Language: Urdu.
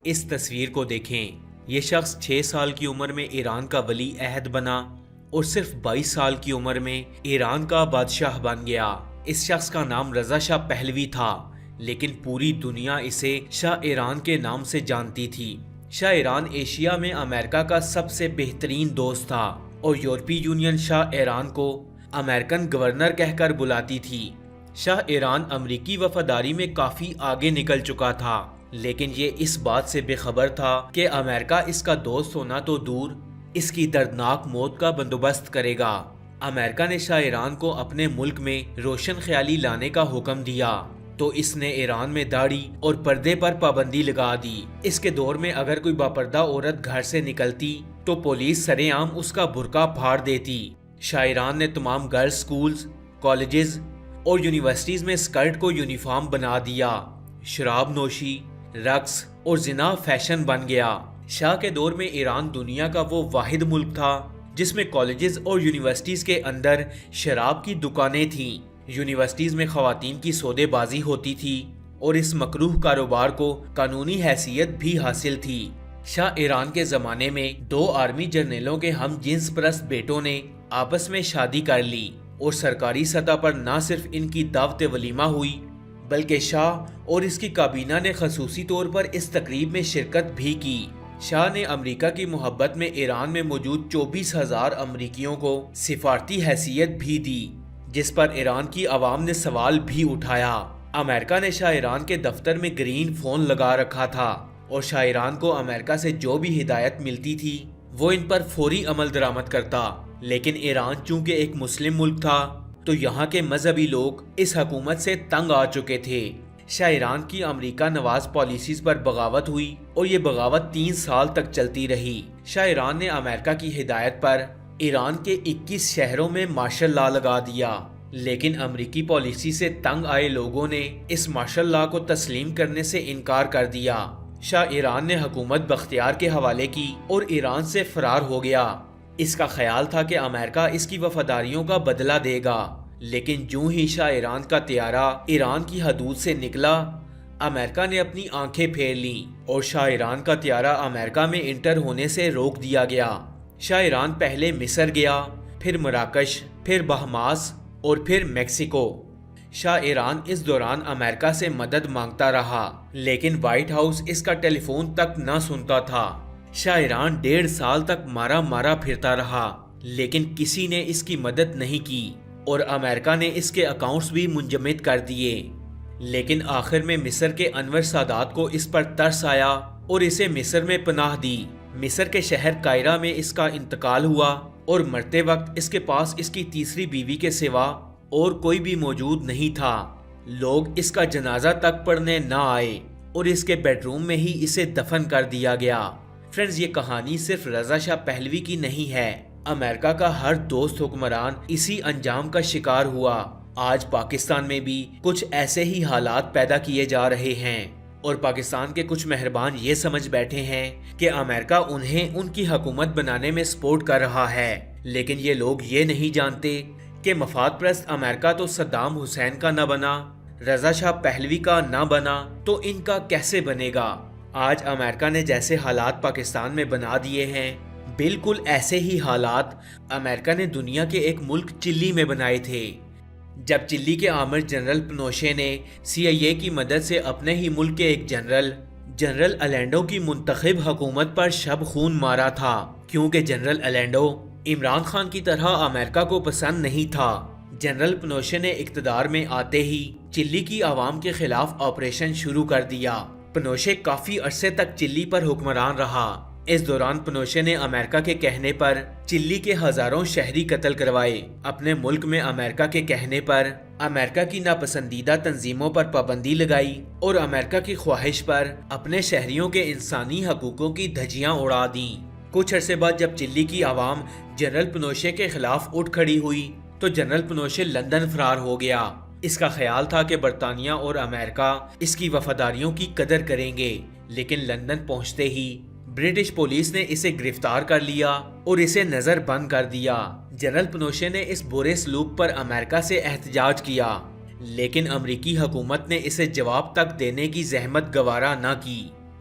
اس تصویر کو دیکھیں۔ یہ شخص 6 سال کی عمر میں ایران کا ولی عہد بنا اور صرف 22 سال کی عمر میں ایران کا بادشاہ بن گیا۔ اس شخص کا نام رضا شاہ پہلوی تھا، لیکن پوری دنیا اسے شاہ ایران کے نام سے جانتی تھی۔ شاہ ایران ایشیا میں امریکہ کا سب سے بہترین دوست تھا اور یورپی یونین شاہ ایران کو امریکن گورنر کہہ کر بلاتی تھی۔ شاہ ایران امریکی وفاداری میں کافی آگے نکل چکا تھا، لیکن یہ اس بات سے بے خبر تھا کہ امریکہ اس کا دوست ہونا تو دور، اس کی دردناک موت کا بندوبست کرے گا۔ امریکہ نے شاہ ایران کو اپنے ملک میں روشن خیالی لانے کا حکم دیا تو اس نے ایران میں داڑھی اور پردے پر پابندی لگا دی۔ اس کے دور میں اگر کوئی باپردہ عورت گھر سے نکلتی تو پولیس سرے عام اس کا برقع پھاڑ دیتی۔ شاہ ایران نے تمام گرلز سکولز، کالجز اور یونیورسٹیز میں اسکرٹ کو یونیفارم بنا دیا۔ شراب نوشی، رقص اور زنا فیشن بن گیا۔ شاہ کے دور میں ایران دنیا کا وہ واحد ملک تھا جس میں کالجز اور یونیورسٹیز کے اندر شراب کی دکانیں تھیں۔ یونیورسٹیز میں خواتین کی سودے بازی ہوتی تھی اور اس مکروہ کاروبار کو قانونی حیثیت بھی حاصل تھی۔ شاہ ایران کے زمانے میں 2 آرمی جرنیلوں کے ہم جنس پرست بیٹوں نے آپس میں شادی کر لی اور سرکاری سطح پر نہ صرف ان کی دعوت ولیمہ ہوئی بلکہ شاہ اور اس کی کابینہ نے خصوصی طور پر اس تقریب میں شرکت بھی کی۔ شاہ نے امریکہ کی محبت میں ایران میں موجود 24,000 امریکیوں کو سفارتی حیثیت بھی دی، جس پر ایران کی عوام نے سوال بھی اٹھایا۔ امریکہ نے شاہ ایران کے دفتر میں گرین فون لگا رکھا تھا اور شاہ ایران کو امریکہ سے جو بھی ہدایت ملتی تھی وہ ان پر فوری عمل درآمد کرتا۔ لیکن ایران چونکہ ایک مسلم ملک تھا تو یہاں کے مذہبی لوگ اس حکومت سے تنگ آ چکے تھے۔ شاہ ایران کی امریکہ نواز پالیسیز پر بغاوت ہوئی اور یہ بغاوت 3 سال تک چلتی رہی۔ شاہ ایران نے امریکہ کی ہدایت پر ایران کے 21 شہروں میں مارشل لا لگا دیا، لیکن امریکی پالیسی سے تنگ آئے لوگوں نے اس مارشل لا کو تسلیم کرنے سے انکار کر دیا۔ شاہ ایران نے حکومت بختیار کے حوالے کی اور ایران سے فرار ہو گیا۔ اس کا خیال تھا کہ امریکہ اس کی وفاداریوں کا بدلہ دے گا، لیکن جوں ہی شاہ ایران کا طیارہ ایران کی حدود سے نکلا، امریکہ نے اپنی آنکھیں پھیر لیں اور شاہ ایران کا طیارہ امریکہ میں انٹر ہونے سے روک دیا گیا۔ شاہ ایران پہلے مصر گیا، پھر مراکش، پھر بہاماس اور پھر میکسیکو۔ شاہ ایران اس دوران امریکہ سے مدد مانگتا رہا، لیکن وائٹ ہاؤس اس کا ٹیلی فون تک نہ سنتا تھا۔ شاہ ایران 1.5 سال تک مارا پھرتا رہا، لیکن کسی نے اس کی مدد نہیں کی اور امریکہ نے اس کے اکاؤنٹس بھی منجمد کر دیے۔ لیکن آخر میں مصر کے انور سادات کو اس پر ترس آیا اور اسے مصر میں پناہ دی۔ مصر کے شہر قاہرہ میں اس کا انتقال ہوا اور مرتے وقت اس کے پاس اس کی تیسری بیوی کے سوا اور کوئی بھی موجود نہیں تھا۔ لوگ اس کا جنازہ تک پڑھنے نہ آئے اور اس کے بیڈ روم میں ہی اسے دفن کر دیا گیا۔ فرینڈز، یہ کہانی صرف رضا شاہ پہلوی کی نہیں ہے۔ امریکہ کا ہر دوست حکمران اسی انجام کا شکار ہوا۔ آج پاکستان میں بھی کچھ ایسے ہی حالات پیدا کیے جا رہے ہیں اور پاکستان کے کچھ مہربان یہ سمجھ بیٹھے ہیں کہ امریکہ انہیں ان کی حکومت بنانے میں سپورٹ کر رہا ہے، لیکن یہ لوگ یہ نہیں جانتے کہ مفاد پرست امریکہ تو صدام حسین کا نہ بنا، رضا شاہ پہلوی کا نہ بنا تو ان کا کیسے بنے گا؟ آج امریکہ نے جیسے حالات پاکستان میں بنا دیے ہیں، بالکل ایسے ہی حالات امریکہ نے دنیا کے ایک ملک چلی میں بنائے تھے۔ جب چلی کے آمر جنرل پنوشے نے CIA کی مدد سے اپنے ہی ملک کے ایک جنرل الینڈو کی منتخب حکومت پر شب خون مارا تھا، کیونکہ جنرل الینڈو عمران خان کی طرح امریکہ کو پسند نہیں تھا۔ جنرل پنوشے نے اقتدار میں آتے ہی چلی کی عوام کے خلاف آپریشن شروع کر دیا۔ پنوشے کافی عرصے تک چلی پر حکمران رہا۔ اس دوران پنوشے نے امریکہ کے کہنے پر چلی کے ہزاروں شہری قتل کروائے۔ اپنے ملک میں امریکہ کے کہنے پر امریکہ کی ناپسندیدہ تنظیموں پر پابندی لگائی اور امریکہ کی خواہش پر اپنے شہریوں کے انسانی حقوقوں کی دھجیاں اڑا دیں۔ کچھ عرصے بعد جب چلی کی عوام جنرل پنوشے کے خلاف اٹھ کھڑی ہوئی تو جنرل پنوشے لندن فرار ہو گیا۔ اس کا خیال تھا کہ برطانیہ اور امریکہ اس کی وفاداریوں کی قدر کریں گے، لیکن لندن پہنچتے ہی برٹش پولیس نے اسے گرفتار کر لیا اور اسے نظر بند کر دیا۔ جنرل پنوشے نے اس برے سلوک پر امریکہ سے احتجاج کیا، لیکن امریکی حکومت نے اسے جواب تک دینے کی زحمت گوارا نہ کی۔